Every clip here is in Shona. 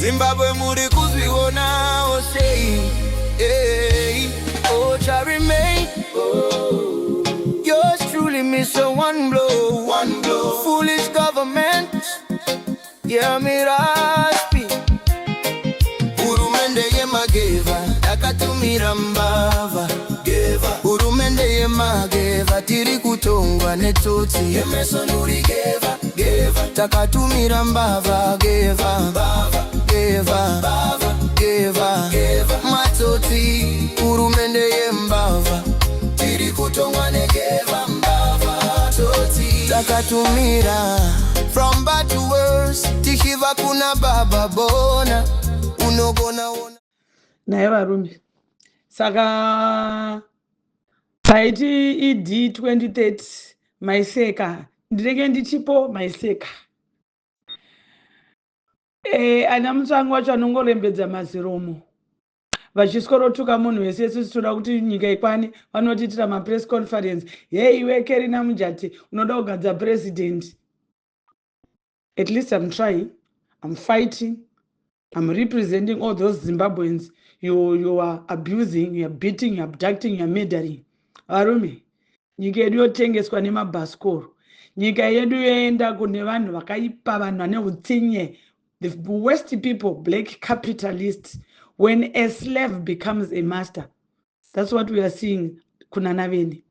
Zimbabwe muri kuzviona sei. Oh, shall remain. Yours truly miss a one blow. Foolish government. Yeah, me raspi. Urumende yema geva, akatumira mbava. Urumende yema geva, tiri kutongwa netoti. Emerson uri geva, takatumira mbava geva. Matoti, urumende yembava, tiri kutongwa negeva mbava. Toti, takatumira. From bad to worse, tishiva kuna baba bona. Unogona ona. Naye varume. Saka paiti ID 2030 maiseka. Ndinenge ndichipo maiseka. Ana mutsangu wacho anongorembedza maziromo. Vachisworotuka munhu wese toda kuti nyika ikwane vanotiitira mapress conference. Hey, iwe Kerina Mujati unoda kugadza president. At least I'm trying. I'm fighting. I'm representing all those Zimbabweans you are abusing, you are beating, you are abducting, you are murdering. Varume, nyika yedu yotengeswa nemabhasikoro. Nyika yedu yoenda kune vanhu vakaipa, vanhu vane utsinye. The worst people, black capitalists. When a slave becomes a master, that's what we are seeing kuna Naveni.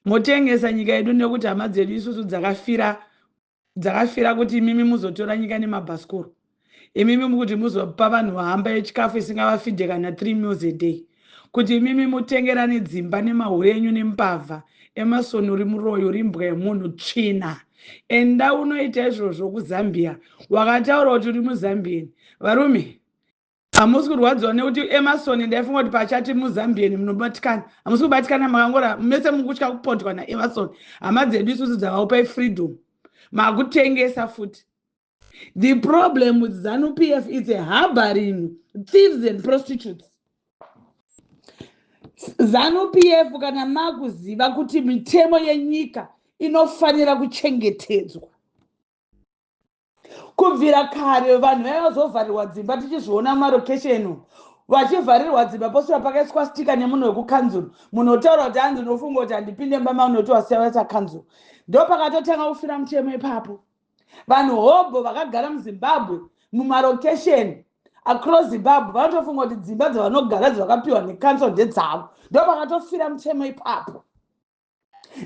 Motengesa nyika yedu nekuti hama dzedu isusu dzakafira kuti imimi muzotora nyika nemabhasikoro. Imimi mukuti muzopa vanhu vahamba yechikafu isingavafidhe kana 3 meals a day. Kuti imimi mutengerane dzimba nemahure enyu nempavha. Emerson uri muroyo uri mbwa yemunhu tsvina. Enda unoita izvozvo kuZambia. Wakataura kuti uri muZambian. Varume, hamusi kurwadziwa nekuti Emerson ndaifunga kuti pachati muZambian munobatikana. Hamusi kubatikana makangora mese mukutya kupondwa naEmerson. Hama dzedu isusu dzavaupai freedom. Makutengesa futi. The problem with ZANU-PF is a harboring thieves and prostitutes. ZANU-PF kana makuziva kuti mitemo yenyika inofanira kuchengetedzwa. Kubvira kare vanhu vaizovharirwa dzimba tichizviona marokesheni. Vachivharirwa dzimba posura pakaiswa stika nemunhu wekukanzuru. Munhu otaura kuti hanzi unofunga kuti handipinde mumba unoti wasiya kanzuru. Ndo pakatotanga kufira mutemo ipapo. Vanhu hobo vakagara muZimbabwe mumarokesheni across Zimbabwe vanotofunga kuti dzimba dzavanogara dzavakapiwa nekanso ndedzavo. Ndo pakatofira mutemo ipapo.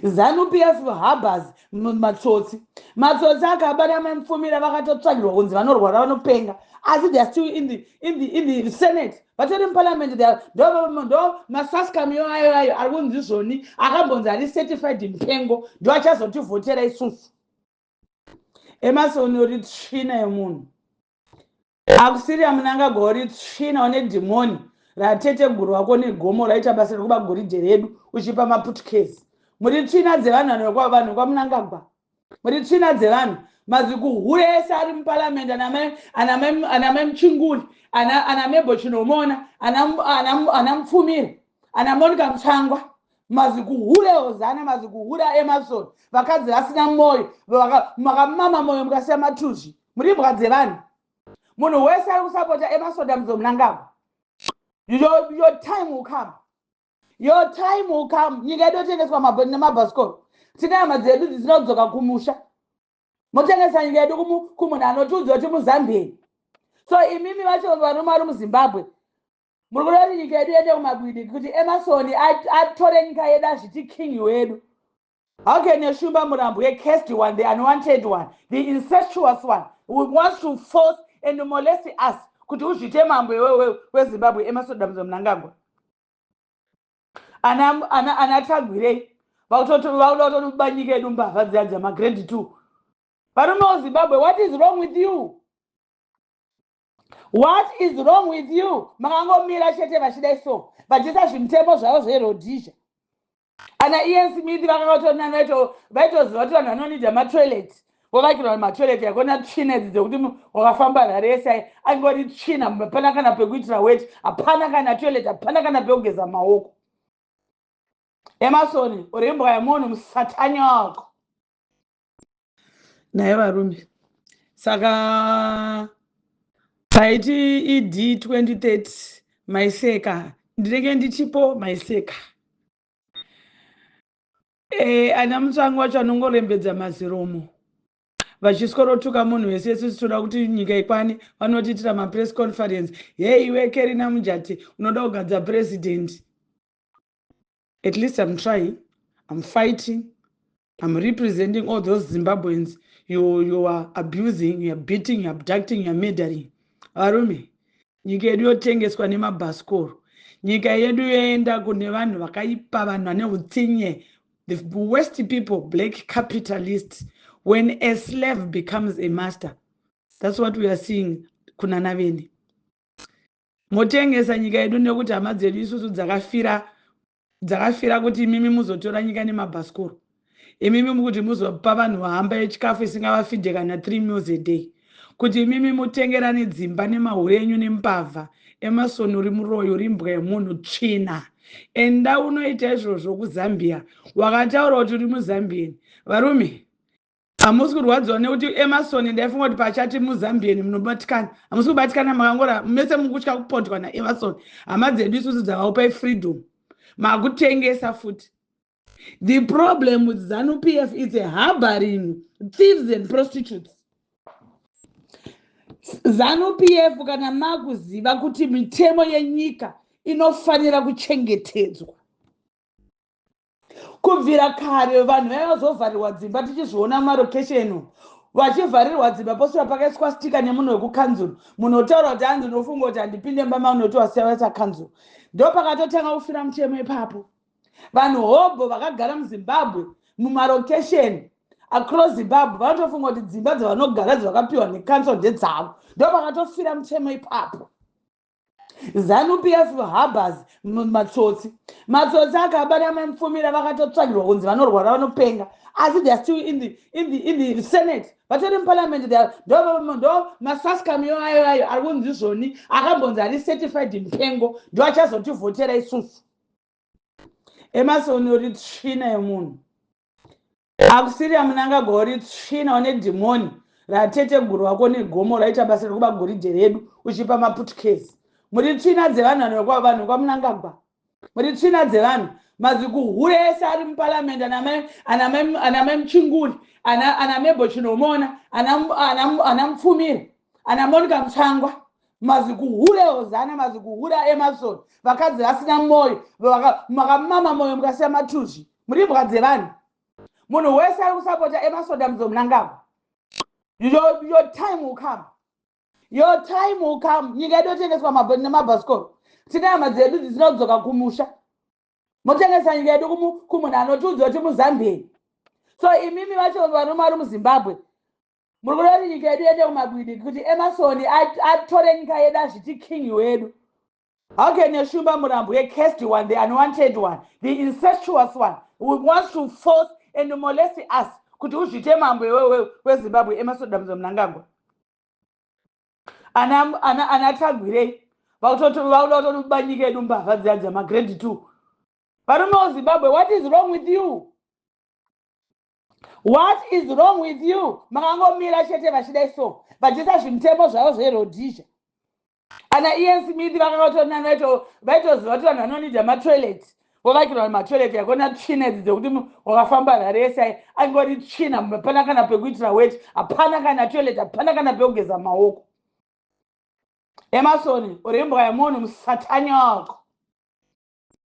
ZANU-PF harbors matsotsi. Matsotsi akabata mapfumira vakatotsvagirwa kunzi vanorwara vanopenga. Asi they are still in the Senate. Vatori muParliament ndo masaskam ayo ari kunzi zvoni akambonzi ari certified mupengo ndo achazotivhotera isusu. Emerson uri tsvina yemunhu. Akusiri munangagwa uri tsvina une dhimoni ratete guru wako negomo raita basa rekuba goridhe redu uchipa maputukezi. Muri tsvina dzevanhu vanhu kwamunangagwa. Muri tsvina dzevanhu mazikuhure ese ari muParliament ana Mchinguli, ana Mebo Chinomona, ana Mfumira, ana Monica Mtsvangwa. Mazikuhure Hozana, mazikuhure Emerson. Vakadzi vasina moyo, makamama moyo mukasiya matushi. Muri mhuka dzevanhu. Munhu wese ari kusapota Emerson Mnangagwa. Your time will come. Your time will come. Nyika yedu yotengeswa nemabhasikoro. Tina hama dzedu dzinodzoka kumusha. Motengesa nyika yedu kumunhu anotiudza kuti muZambia. So imimi vacho varume vari muZimbabwe. Muri kuda kuti nyika yedu iende kumabwini kuti Emerson atore nyika yedu azviti king wedu. How can you shumba murambo a cursed one, the unwanted one, the incestuous one, who wants to force and molest us? Kuti uzvite mambo weZimbabwe Emerson Mnangagwa. Ana tagwirei vakutoba nyika yedu mbavha dziya magrade 2. Varume weZimbabwe, what is wrong with you? What is wrong with you? Makangomira chete vachidai so vachisa zvimutemo zvavo zveRhodesia. Ana Ian Smith vakatotonana vaitoziva kuti vanhu vanonidha matoilet. Vovakirwa matoilet yakona tsvina dzekuti wakafamba rari yese angori tsvina, hapana kana pekuitira weti, hapana kana toilet, hapana kana pekugeza maoko. Emerson uri imbwa yemunhu musatani wako. Naye varume. Saka paiti id 2030 maiseka ndinenge ndichipo maiseka ana Mutsvangu wacho anongorembedza maziromo vachisworotuka munhu wese isusu toda kuti nyika ikwane vanotiitira mapress conference iwe Kerina Mujati unoda kugadza president. At least I'm trying, I'm fighting, I'm representing all those Zimbabweans you are abusing, you are beating, you are abducting, you are murdering. Varume, nyika yedu yotengeswa nemabhasikoro, nyika yedu yoenda kune vanhu vakaipa, vanhu vane utsinye, the worst people, black capitalists. When a slave becomes a master, that's what we are seeing kuna Naveni. Motengesa nyika yedu nekuti hama dzedu isusu dzakafira kuti imimi muzotora nyika nemabhasikoro, imimi kuti muzopa vanhu vahamba yechikafu isingavafidhe kana 3 meals a day, kuti imimi mutengerane dzimba nemahure enyu nempavha emasoni uri muroyo uri mbwa yemunhu tsvina. Enda unoita izvozvo kuZambia, wakataura kuti uri muZambian. Varume, hamusi kurwadziwa nekuti Emerson ndaifunga kuti pachati muZambian munobatikana, hamusi kubatikana makangora mese mukutya kupondwa naEmerson. Hama dzedu isusu dzavaupai freedom, makutengesa futi. The problem with ZANU-PF is a harboring thieves and prostitutes. ZANU-PF kana makuziva kuti mitemo yenyika inofanira kuchengetedzwa. Kubvira kare vanhu vaizovharirwa dzimba tichizviona marokesheni vachivharirwa dzimba posura pakaiswa stika nemunhu wekukanzuru, munhu otaura kuti hanzi unofunga kuti handipinde mumba unoti wasiya kanzuru. Ndo pakatotanga kufira mutemo ipapo. Vanhu hobho vakagara muZimbabwe mumarokesheni across Zimbabwe vanotofunga kuti dzimba dzavanogara dzavakapiwa nekanso ndedzavo. Ndo pakatofira mutemo ipapo. ZANU-PF harbors matsotsi akabata mupfumira vakatotsvagirwa kunzi vanorwara vanopenga, asi they are still in the Senate, vatori muparliament. Ndo masaskam ayo ari kunzi zvoni akambonzi ari certified mupengo, ndo achazotivhotera isusu. Emerson uri tsvina yemunhu, akusiri Mnangagwa uri tsvina une dhimoni ratete guru wako negomo raita basa rekuba goridhe redu uchipa maputukezi. Muri tsvina dzevanhu vanhu kwaMnangagwa, muri tsvina dzevanhu mazikuhure ese ari muparliament, ana Mchinguri, ana Mebo Chinomona, ana Mupfumira, ana Monica Mutsvangwa, mazikuhure Hozana, mazikuhure Emerson, vakadzi vasina moyo, makamama moyo mukasiya matushi, muri mbuka dzevanhu. Munhu wese ari kusapota Emerson Mnangagwa. Your time will come. Your time will come. Nyika yedu yotengeswa nemabhasikoro. Tina hama dzedu dzinodzoka kumusha. Motengesa nyika yedu kumunhu anotiudza kuti muZambia. So imimi vacho vanhu vari muZimbabwe, muri kuda kuti nyika yedu iende kumabwidi kuti Emerson atore nyika yedu azviti king wedu. How can you shumba murambo, a cursed one, the unwanted one, the incestuous one, who wants to force and molest us kuti uzvite mambo weZimbabwe Emerson Mnangagwa? Ana Tagwirei vautoba nyika yedu mbavha dziya dzamagrade 2. Varume weZimbabwe, what is wrong with you? What is wrong with you? Makangomira chete vachidai so vachiisa zvimutemo zvavo zveRhodesia. Ana Ian Smith vakatotonana vaitoziva kuti vanhu vanonidha matoilet, vovakirwa matoilet yakona tsvina idzi dzekuti wakafamba nhare yese angori tsvina, hapana kana pekuitira weti, hapana kana toilet, hapana kana pekugeza maoko. Emerson uri mbwa yemunhu musatani wako.